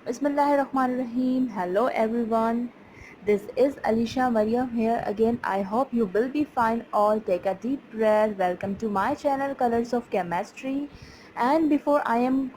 Bismillahirrahmanirrahim. Hello everyone. This is Alisha Mariam here again. I hope you will be fine all. Take a deep breath. Welcome to my channel Colors of Chemistry. And before I am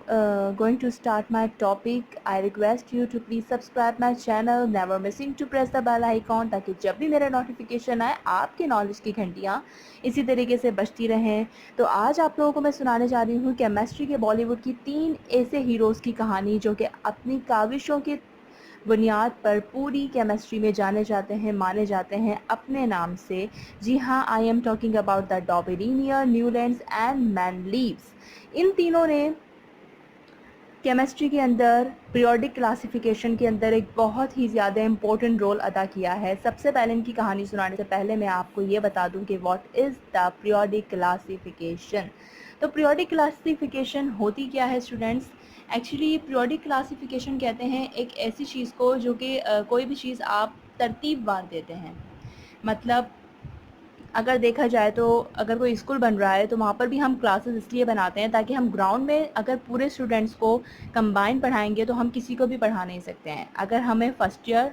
going to start my topic, I request you to please subscribe my channel. Never missing to press the bell icon ताकि जब भी मेरा notification आए आपके knowledge की घंटियाँ इसी तरीके से बजती रहें। तो आज आप लोगों को मैं सुनाने जा रही हूँ केमिस्ट्री के बॉलीवुड की 3 ऐसे हीरोज़ की कहानी जो कि अपनी काविशों की बुनियाद पर पूरी केमिस्ट्री में जाने जाते हैं, माने जाते हैं अपने नाम से। जी हाँ, I am talking about the Dobereiner, Newlands and मैनलीव्स। इन तीनों ने केमिस्ट्री के अंदर पीरियोडिक क्लासिफिकेशन के अंदर एक बहुत ही ज़्यादा इम्पोर्टेंट रोल अदा किया है। सबसे पहले इनकी कहानी सुनाने से पहले मैं आपको ये बता दूं कि what is the periodic classification. तो पीरियोडिक क्लासिफिकेशन होती क्या है स्टूडेंट्स? एक्चुअली पीरियोडिक क्लासिफिकेशन कहते हैं एक ऐसी चीज़ को जो कि कोई भी चीज़ आप तरतीबवार देते हैं। मतलब अगर देखा जाए तो अगर कोई स्कूल बन रहा है तो वहाँ पर भी हम क्लासेस इसलिए बनाते हैं ताकि हम ग्राउंड में अगर पूरे स्टूडेंट्स को कंबाइन पढ़ाएंगे तो हम किसी को भी पढ़ा नहीं सकते हैं। अगर हमें first year,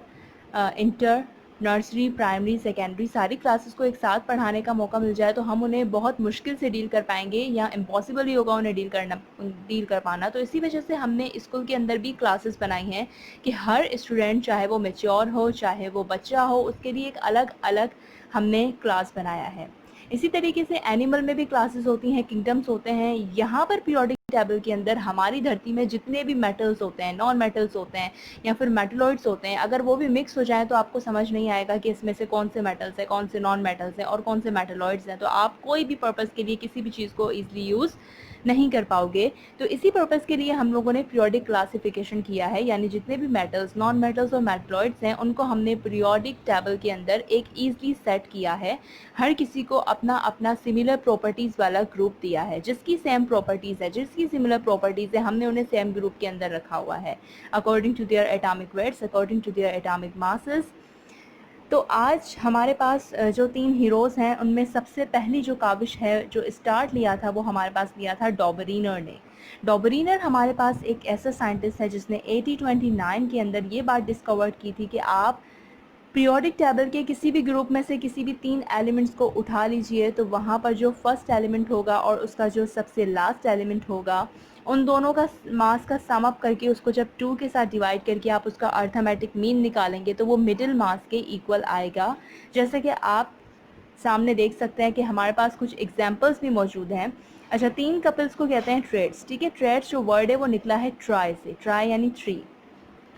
inter, nursery, primary, secondary सारी क्लासेस को एक साथ पढ़ाने का मौका मिल जाए तो हम उन्हें बहुत मुश्किल से डील कर पाएंगे या इम्पॉसिबल ही होगा उन्हें डील कर पाना। तो इसी वजह से हमने स्कूल के अंदर भी क्लासेस बनाई हैं कि हर स्टूडेंट, चाहे वो मैच्योर हो चाहे वो बच्चा हो, उसके लिए एक अलग अलग हमने क्लास बनाया है। इसी तरीके से एनिमल में भी क्लासेस होती हैं, किंगडम्स होते हैं। यहाँ पर पीरियोडिक टेबल के अंदर हमारी धरती में जितने भी मेटल्स होते हैं, नॉन मेटल्स होते हैं या फिर मेटलॉइड्स होते हैं, अगर वो भी मिक्स हो जाए तो आपको समझ नहीं आएगा कि इसमें से कौन से मेटल्स हैं, कौन से नॉन मेटल्स हैं और कौन से मेटलॉइड्स हैं। तो आप कोई भी पर्पज़ के लिए किसी भी चीज़ को ईजिली यूज़ नहीं कर पाओगे। तो इसी पर्पज़ के लिए हम लोगों ने पीरियोडिक क्लासिफिकेशन किया है, यानी जितने भी मेटल्स, नॉन मेटल्स और मेटलॉइड्स हैं उनको हमने पीरियोडिक टेबल के अंदर एक ईजिली सेट किया है। हर किसी को अपना अपना सिमिलर प्रॉपर्टीज़ वाला ग्रुप दिया है। जिसकी सेम प्रॉपर्टीज़ है, जिसकी सिमिलर प्रॉपर्टीज़ है, हमने उन्हें सेम ग्रुप के अंदर रखा हुआ है according to their atomic weights, according to their atomic masses. तो आज हमारे पास जो 3 हीरोज़ हैं उनमें सबसे पहली जो काविश है, जो स्टार्ट लिया था, वो हमारे पास लिया था डॉबरीनर ने। डॉबरीनर हमारे पास एक ऐसा साइंटिस्ट है जिसने 1829 के अंदर ये बात डिस्कवर की थी कि आप पीरियोडिक टेबल के किसी भी ग्रुप में से किसी भी 3 एलिमेंट्स को उठा लीजिए तो वहाँ पर जो फर्स्ट एलिमेंट होगा और उसका जो सबसे लास्ट एलिमेंट होगा, उन दोनों का मास का सम अप करके उसको जब 2 के साथ डिवाइड करके आप उसका अर्थमेटिक मीन निकालेंगे तो वो मिडिल मास के इक्वल आएगा। जैसे कि आप सामने देख सकते हैं कि हमारे पास कुछ एग्जाम्पल्स भी मौजूद हैं। अच्छा, 3 कपल्स को कहते हैं ट्रेड्स, ठीक है। ट्रेड्स जो वर्ड है वो निकला है ट्राई से, ट्राई यानी 3,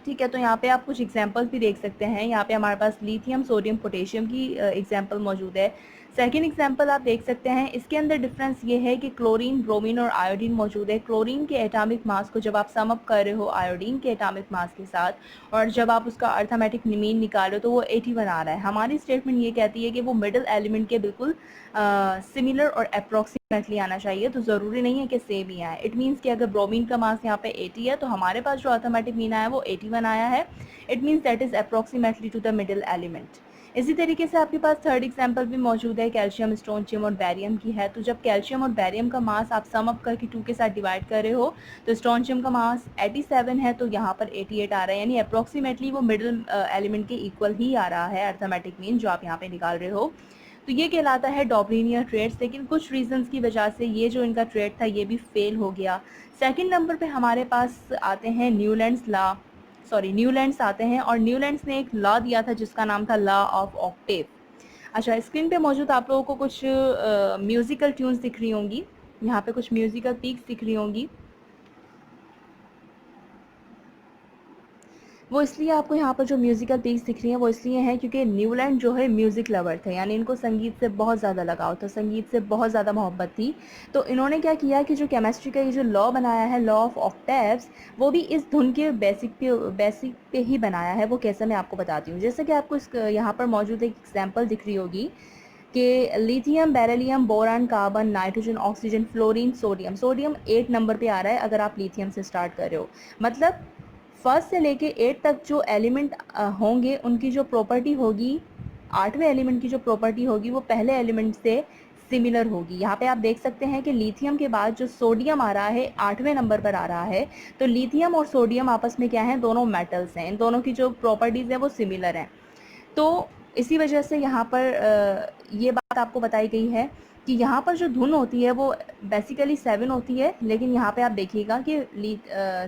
ठीक है। तो यहाँ पे आप कुछ एग्जांपल्स भी देख सकते हैं। यहाँ पे हमारे पास लिथियम, सोडियम, पोटेशियम की एग्जांपल मौजूद है। सेकंड एग्जांपल आप देख सकते हैं, इसके अंदर डिफरेंस ये है कि क्लोरीन, ब्रोमीन और आयोडीन मौजूद है। क्लोरीन के एटॉमिक मास को जब आप सम अप कर रहे हो आयोडीन के एटॉमिक मास के साथ और जब आप उसका अर्थमेटिक मीन निकाल रहे हो तो वो 81 आ रहा है। हमारी स्टेटमेंट ये कहती है कि वो मिडिल एलिमेंट के बिल्कुल सिमिलर और अप्रॉक्सीमेटली आना चाहिए, तो ज़रूरी नहीं है कि सेम ही आए। इट मीन्स कि अगर ब्रोमीन का मास यहाँ पे 80 है तो हमारे पास जो अर्थमेटिक मीन आया है वो 81 आया है। It means that is approximately to the middle element. इसी तरीके से आपके पास थर्ड एग्जांपल भी मौजूद है, कैल्शियम, स्ट्रोंशियम और बैरियम की है। तो जब कैल्शियम और बैरियम का मास आप सम अप करके 2 के साथ डिवाइड कर रहे हो तो स्ट्रोंशियम का मास 87 है तो यहाँ पर 88 आ रहा है, यानी अप्रॉक्सीमेटली वो मिडिल एलिमेंट के इक्वल ही आ रहा है अर्थमेटिक मीन जो आप यहाँ पे निकाल रहे हो। तो ये कहलाता है डॉबरीनियर ट्रेड्स। लेकिन कुछ रीजंस की वजह से ये जो इनका ट्रेड था ये भी फेल हो गया। सेकंड नंबर पे हमारे पास आते हैं न्यूलैंड्स आते हैं और न्यूलैंड्स ने एक लॉ दिया था जिसका नाम था लॉ ऑफ ऑक्टेव। अच्छा, स्क्रीन पे मौजूद आप लोगों को कुछ म्यूज़िकल ट्यून्स दिख रही होंगी, यहाँ पे कुछ म्यूज़िकल पीक्स दिख रही होंगी। वो इसलिए आपको यहाँ पर जो म्यूज़िकल पीक्स दिख रही हैं वो इसलिए हैं क्योंकि न्यूलैंड जो है म्यूज़िक लवर थे, यानी इनको संगीत से बहुत ज़्यादा लगाव था, संगीत से बहुत ज़्यादा मोहब्बत थी। तो इन्होंने क्या किया कि जो केमिस्ट्री का ये जो लॉ बनाया है, लॉ ऑफ ऑक्टेव्स, वो भी इस धुन के बेसिक पे ही बनाया है। वो कैसे, मैं आपको बताती हूँ। जैसे कि आपको यहाँ पर मौजूद एक एग्जाम्पल दिख रही होगी कि lithium, beryllium, boron, carbon, nitrogen, oxygen, fluorine, sodium. Sodium 8 number पे आ रहा है अगर आप लिथियम से स्टार्ट कर रहे हो। मतलब फर्स्ट से लेके 8 तक जो एलिमेंट होंगे उनकी जो प्रॉपर्टी होगी, 8वें एलिमेंट की जो प्रॉपर्टी होगी वो पहले एलिमेंट से सिमिलर होगी। यहाँ पे आप देख सकते हैं कि लिथियम के बाद जो सोडियम आ रहा है 8वें नंबर पर आ रहा है, तो लिथियम और सोडियम आपस में क्या है, दोनों मेटल्स हैं, इन दोनों की जो प्रॉपर्टीज़ हैं वो सिमिलर हैं। तो इसी वजह से यहाँ पर ये बात आपको बताई गई है कि यहाँ पर जो धुन होती है वो बेसिकली 7 होती है, लेकिन यहाँ पे आप देखिएगा कि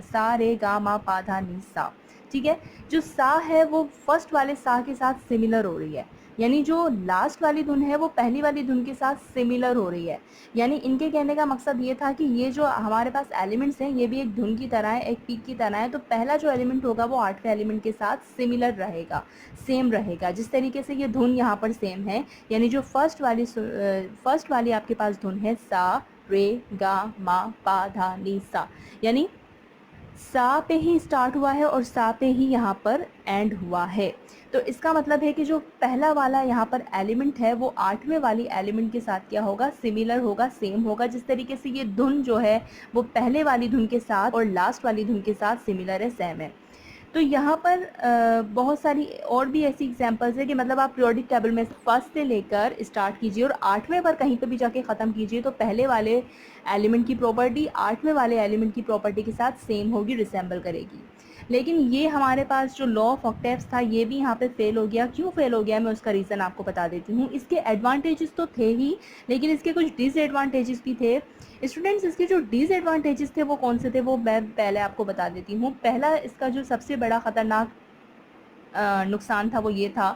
सा रे गा मा पा धा नी सा, ठीक है। जो सा है वो फर्स्ट वाले सा के साथ सिमिलर हो रही है, यानी जो लास्ट वाली धुन है वो पहली वाली धुन के साथ सिमिलर हो रही है। यानी इनके कहने का मकसद ये था कि ये जो हमारे पास एलिमेंट्स हैं ये भी एक धुन की तरह है, एक पीक की तरह है, तो पहला जो एलिमेंट होगा वो 8वें एलिमेंट के साथ सिमिलर रहेगा, सेम रहेगा। जिस तरीके से ये धुन यहाँ पर सेम है, यानी जो फर्स्ट वाली आपके पास धुन है सा रे गा मा पा धा नी सा, यानी सा पे ही स्टार्ट हुआ है और सा पे ही यहाँ पर एंड हुआ है। तो इसका मतलब है कि जो पहला वाला यहाँ पर एलिमेंट है वो 8वें वाली एलिमेंट के साथ क्या होगा, सिमिलर होगा, सेम होगा। जिस तरीके से ये धुन जो है वो पहले वाली धुन के साथ और लास्ट वाली धुन के साथ सिमिलर है, सेम है। तो यहाँ पर बहुत सारी और भी ऐसी एग्जांपल्स है कि मतलब आप पीरियोडिक टेबल में फर्स्ट से लेकर स्टार्ट कीजिए और 8वें पर कहीं पर भी जाके ख़त्म कीजिए, तो पहले वाले एलिमेंट की प्रॉपर्टी 8वें वाले एलिमेंट की प्रॉपर्टी के साथ सेम होगी, रिसेंबल करेगी। लेकिन ये हमारे पास जो लॉ ऑफ ऑक्टेव्स था ये भी यहाँ पे फेल हो गया। क्यों फेल हो गया, मैं उसका रीज़न आपको बता देती हूँ। इसके एडवांटेजेस तो थे ही, लेकिन इसके कुछ डिसएडवांटेजेस भी थे। स्टूडेंट्स, इसके जो डिसएडवांटेजेस थे वो कौन से थे वो मैं पहले आपको बता देती हूँ। पहला इसका जो सबसे बड़ा ख़तरनाक नुकसान था वो ये था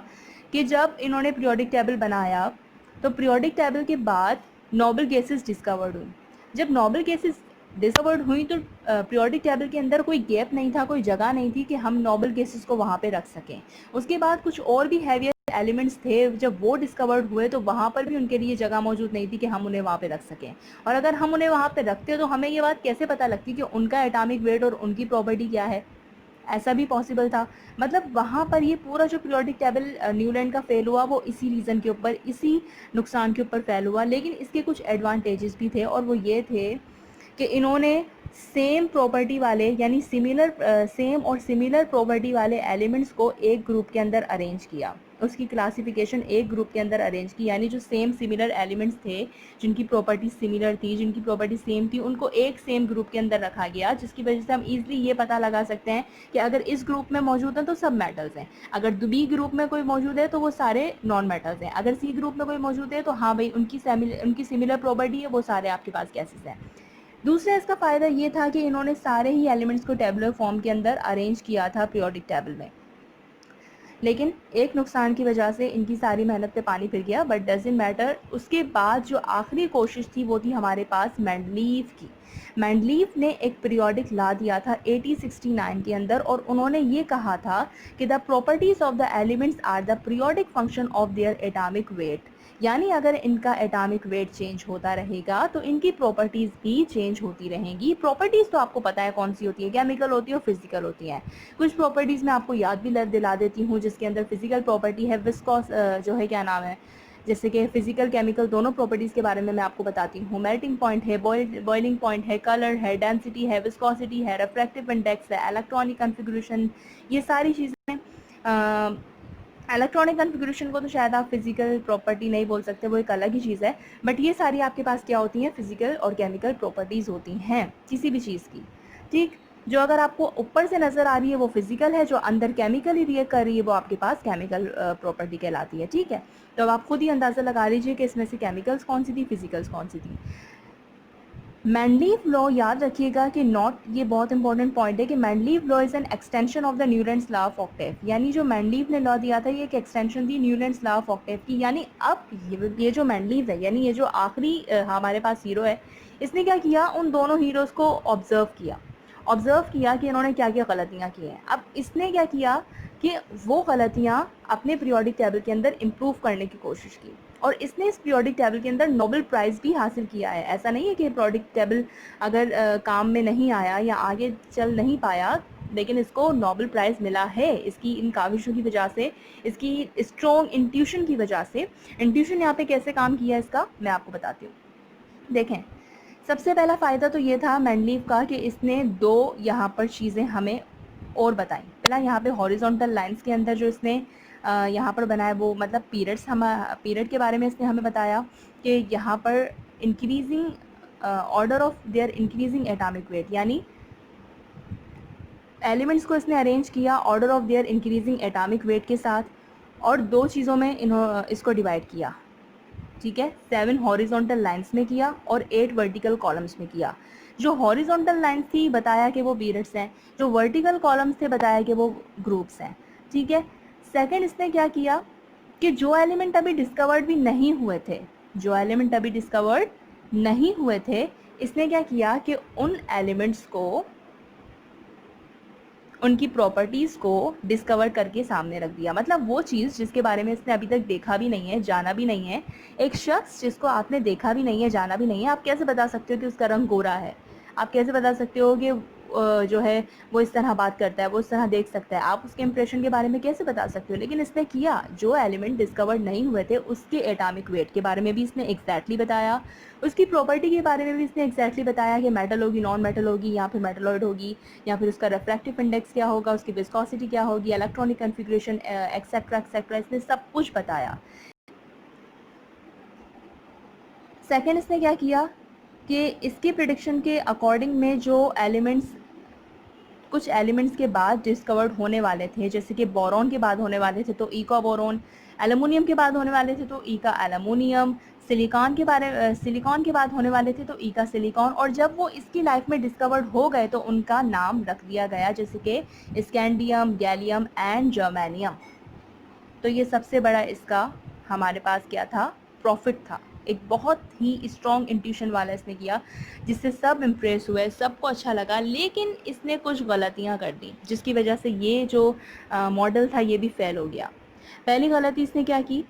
कि जब इन्होंने पीरियोडिक टेबल बनाया तो पीरियोडिक टेबल के बाद नोबल गैसेस डिस्कवर्ड हुई। जब नोबल गैसेस डिस्कवर्ड हुई तो पीरियोडिक टेबल के अंदर कोई गैप नहीं था, कोई जगह नहीं थी कि हम नोबल गैसेस को वहाँ पे रख सकें। उसके बाद कुछ और भी हैवियर एलिमेंट्स थे, जब वो डिस्कवर्ड हुए तो वहाँ पर भी उनके लिए जगह मौजूद नहीं थी कि हम उन्हें वहाँ पे रख सकें। और अगर हम उन्हें वहाँ पे रखते तो हमें ये बात कैसे पता लगती कि उनका एटॉमिक वेट और उनकी प्रॉपर्टी क्या है, ऐसा भी पॉसिबल था। मतलब वहाँ पर ये पूरा जो पीरियोडिक टेबल न्यूलैंड का फेल हुआ वो इसी रीज़न के ऊपर, इसी नुकसान के ऊपर फेल हुआ। लेकिन इसके कुछ एडवांटेजेस भी थे और वो ये थे कि इन्होंने सेम प्रॉपर्टी वाले यानी सेम और सिमिलर प्रॉपर्टी वाले एलिमेंट्स को एक ग्रुप के अंदर अरेंज किया, उसकी क्लासिफिकेशन एक ग्रुप के अंदर अरेंज की। यानी जो सेम सिमिलर एलिमेंट्स थे, जिनकी प्रॉपर्टी सिमिलर थी, जिनकी प्रॉपर्टी सेम थी, उनको एक सेम ग्रुप के अंदर रखा गया, जिसकी वजह से हम इजीली ये पता लगा सकते हैं कि अगर इस ग्रुप में मौजूद हैं तो सब मेटल्स हैं, अगर बी ग्रुप में कोई मौजूद है तो वो सारे नॉन मेटल्स हैं, अगर सी ग्रुप में कोई मौजूद है तो हाँ भाई उनकी सिमिलर प्रॉपर्टी है, वो सारे आपके पास गैसेस हैं। दूसरा इसका फ़ायदा ये था कि इन्होंने सारे ही एलिमेंट्स को टेबुलर फॉर्म के अंदर अरेंज किया था पीरियोडिक टेबल में। लेकिन एक नुकसान की वजह से इनकी सारी मेहनत पे पानी फिर गया, बट डजंट मैटर। उसके बाद जो आखिरी कोशिश थी वो थी हमारे पास मेंडलीव की। मेंडलीव ने एक पीरियोडिक ला दिया था 1869 के अंदर और उन्होंने ये कहा था कि the properties of the elements are the periodic function of their atomic weight. यानी अगर इनका एटॉमिक वेट चेंज होता रहेगा तो इनकी प्रॉपर्टीज़ भी चेंज होती रहेंगी। प्रॉपर्टीज़ तो आपको पता है कौन सी होती है, केमिकल होती है और फिजिकल होती हैं। कुछ प्रॉपर्टीज़ मैं आपको याद भी दिला देती हूँ, जिसके अंदर फिजिकल प्रॉपर्टी है विस्कॉस, जो है क्या नाम है, जैसे कि फिजिकल केमिकल दोनों प्रॉपर्टीज़ के बारे में मैं आपको बताती हूँ। मेल्टिंग पॉइंट है, बॉइलिंग पॉइंट है, कलर है, डेंसिटी है, विस्कोसिटी है, रिफ्रैक्टिव इंडेक्स है, इलेक्ट्रॉनिक कन्फिगरेशन, ये सारी चीज़ें। इलेक्ट्रॉनिक कन्फिगरेशन को तो शायद आप फिजिकल प्रॉपर्टी नहीं बोल सकते, वो एक अलग ही चीज़ है, बट ये सारी आपके पास क्या होती हैं, फिजिकल और केमिकल प्रॉपर्टीज़ होती हैं किसी भी चीज़ की। ठीक, जो अगर आपको ऊपर से नज़र आ रही है वो फिजिकल है, जो अंदर केमिकली रिएक्ट कर रही है वो आपके पास केमिकल प्रॉपर्टी कहलाती है। ठीक है, तो अब आप खुद ही अंदाज़ा लगा लीजिए कि इसमें से केमिकल्स कौन सी थी, फिजिकल्स कौन सी थी। मेंडलीव लॉ याद रखिएगा कि ये बहुत इंपॉर्टेंट पॉइंट है कि Mendeleev law is an extension of the Newlands law of Octave. यानी जो मेंडलीव ने लॉ दिया था ये एक एक्सटेंशन थी न्यूलैंड्स लॉ ऑफ ऑक्टेव की। यानी अब ये जो मेंडलीव है, यानी ये जो आखिरी हमारे पास हीरो है, इसने क्या किया, उन दोनों हीरोज़ को ऑब्जर्व किया कि इन्होंने क्या क्या गलतियाँ की हैं। अब इसने क्या किया कि वो गलतियाँ अपने पीरियोडिक टेबल के अंदर इम्प्रूव करने की कोशिश की और इसने इस पीरियोडिक टेबल के अंदर नोबेल प्राइज़ भी हासिल किया है। ऐसा नहीं है कि पीरियोडिक टेबल अगर काम में नहीं आया या आगे चल नहीं पाया, लेकिन इसको नोबेल प्राइज़ मिला है इसकी इन काविशों की वजह से, इसकी स्ट्रॉन्ग इंट्यूशन की वजह से। इंट्यूशन यहाँ पे कैसे काम किया इसका मैं आपको बताती हूँ। देखें, सबसे पहला फ़ायदा तो ये था मेंडलीव का कि इसने दो यहाँ पर चीज़ें हमें और बताई। पहला, यहाँ पे हॉरिजॉन्टल लाइंस के अंदर जो इसने यहाँ पर बनाया वो मतलब पीरियड के बारे में इसने हमें बताया कि यहाँ पर increasing order of their increasing atomic weight, यानी एलिमेंट्स को इसने अरेंज किया order of their increasing atomic weight के साथ, और दो चीज़ों में इसको डिवाइड किया, ठीक है। 7 हॉरिजॉन्टल लाइंस में किया और 8 वर्टिकल कॉलम्स में किया। जो हॉरिजॉन्टल लाइंस थी बताया कि वो पीरियड्स हैं, जो वर्टिकल कॉलम्स थे बताया कि वो ग्रुप्स हैं, ठीक है। सेकंड इसने क्या किया कि जो एलिमेंट अभी डिस्कवर्ड भी नहीं हुए थे, जो एलिमेंट अभी डिस्कवर्ड नहीं हुए थे, इसने क्या किया कि उन एलिमेंट्स को, उनकी प्रॉपर्टीज़ को डिस्कवर करके सामने रख दिया। मतलब वो चीज़ जिसके बारे में इसने अभी तक देखा भी नहीं है, जाना भी नहीं है, एक शख्स जिसको आपने देखा भी नहीं है, जाना भी नहीं है, आप कैसे बता सकते हो कि उसका रंग गोरा है? आप कैसे बता सकते हो कि जो है वो इस तरह बात करता है, वो इस तरह देख सकता है? आप उसके इंप्रेशन के बारे में कैसे बता सकते हो? लेकिन इसने किया, जो एलिमेंट डिस्कवर नहीं हुए थे उसके एटॉमिक वेट के बारे में भी इसने एग्जैक्टली बताया, उसकी प्रॉपर्टी के बारे में भी इसने एग्जैक्टली बताया कि मेटल होगी, नॉन मेटल होगी, या फिर मेटलॉइड होगी, या फिर उसका रिफ्रैक्टिव इंडेक्स क्या होगा, उसकी विस्कोसिटी क्या होगी, इलेक्ट्रॉनिक कन्फिग्रेशन, एक्सेट्रा एक्सेट्रा, इसने सब कुछ बताया। सेकेंड इसने क्या किया कि इसकी प्रिडिक्शन के अकॉर्डिंग में जो एलिमेंट्स, कुछ एलिमेंट्स के बाद डिस्कवर्ड होने वाले थे, जैसे कि बोरॉन के बाद होने वाले थे तो ई का बोरॉन, एल्युमिनियम के बाद होने वाले थे तो ई का एल्युमिनियम, सिलिकॉन के बाद होने वाले थे तो ई का सिलिकॉन, और जब वो इसकी लाइफ में डिस्कवर्ड हो गए तो उनका नाम रख दिया गया, जैसे कि स्कैंडियम, गैलियम एंड जर्मेनियम। तो ये सबसे बड़ा इसका हमारे पास क्या था, प्रॉफिट था। एक बहुत ही स्ट्रॉन्ग इंट्यूशन वाला इसने किया, जिससे सब इम्प्रेस हुए, सबको अच्छा लगा, लेकिन इसने कुछ गलतियां कर दी जिसकी वजह से ये जो मॉडल था ये भी फेल हो गया। पहली गलती इसने क्या की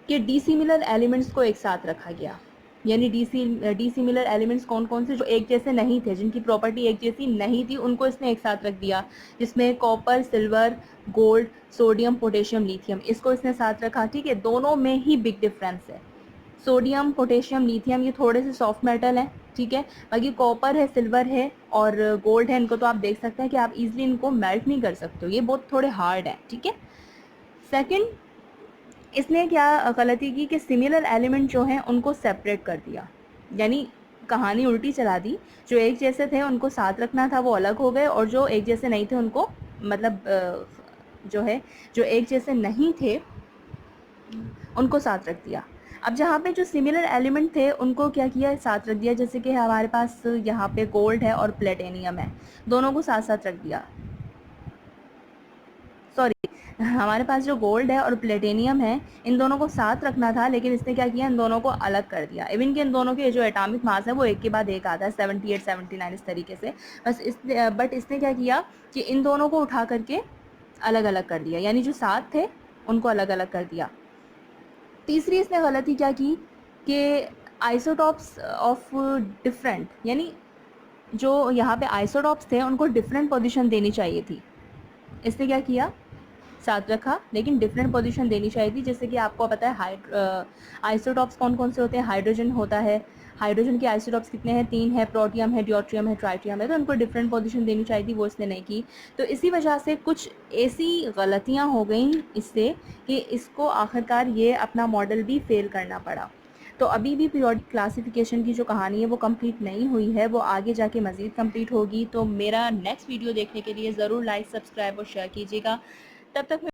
कि डिसिमिलर एलिमेंट्स को एक साथ रखा गया, यानी डिसिमिलर एलिमेंट्स कौन कौन से, जो एक जैसे नहीं थे, जिनकी प्रॉपर्टी एक जैसी नहीं थी, उनको इसने एक साथ रख दिया, जिसमें copper, silver, gold, sodium, potassium, lithium, इसको इसने साथ रखा, ठीक है। दोनों में ही बिग डिफरेंस है। सोडियम, पोटेशियम, लिथियम ये थोड़े से सॉफ्ट मेटल हैं, ठीक है। बाकी कॉपर है, सिल्वर है और गोल्ड है, इनको तो आप देख सकते हैं कि आप इजीली इनको मेल्ट नहीं कर सकते हो, ये बहुत थोड़े हार्ड हैं, ठीक है। सेकंड इसने क्या गलती की कि सिमिलर एलिमेंट जो हैं उनको सेपरेट कर दिया, यानी कहानी उल्टी चला दी। जो एक जैसे थे उनको साथ रखना था वो अलग हो गए, और जो एक जैसे नहीं थे उनको, मतलब जो है जो एक जैसे नहीं थे उनको साथ रख दिया। अब जहाँ पे जो सिमिलर एलिमेंट थे उनको क्या किया, साथ रख दिया, जैसे कि हमारे पास यहाँ पे गोल्ड है और प्लेटिनियम है, दोनों को साथ साथ रख दिया। सॉरी, हमारे पास जो गोल्ड है और प्लेटिनियम है, इन दोनों को साथ रखना था, लेकिन इसने क्या किया, इन दोनों को अलग कर दिया। इवन कि इन दोनों के जो एटॉमिक मास है वो एक के बाद एक आता है, 78, 79 इस तरीके से। बट इसने क्या किया कि इन दोनों को उठा करके अलग अलग कर दिया, यानी जो साथ थे उनको अलग अलग कर दिया। तीसरी इसने गलती क्या की कि आइसोटॉप्स ऑफ डिफरेंट, यानी जो यहाँ पे आइसोटॉप्स थे उनको डिफरेंट पोजीशन देनी चाहिए थी। इसने क्या किया, साथ रखा लेकिन डिफरेंट पोजीशन देनी चाहिए थी। जैसे कि आपको पता है आइसोटॉप्स कौन कौन से होते हैं, हाइड्रोजन होता है, हाइड्रोजन के आइसोटॉप्स कितने हैं, 3 है, प्रोटियम है, ड्यूट्रियम है, ट्राइटियम है, तो उनको डिफरेंट पोजीशन देनी चाहिए थी, वो इसने नहीं की। तो इसी वजह से कुछ ऐसी गलतियां हो गई इससे कि इसको आखिरकार ये अपना मॉडल भी फेल करना पड़ा। तो अभी भी पीरियोडिक क्लासिफिकेशन की जो कहानी है वो कंप्लीट नहीं हुई है, वो आगे जाके मज़ीद कंप्लीट होगी। तो मेरा नेक्स्ट वीडियो देखने के लिए ज़रूर लाइक, सब्सक्राइब और शेयर कीजिएगा। तब तक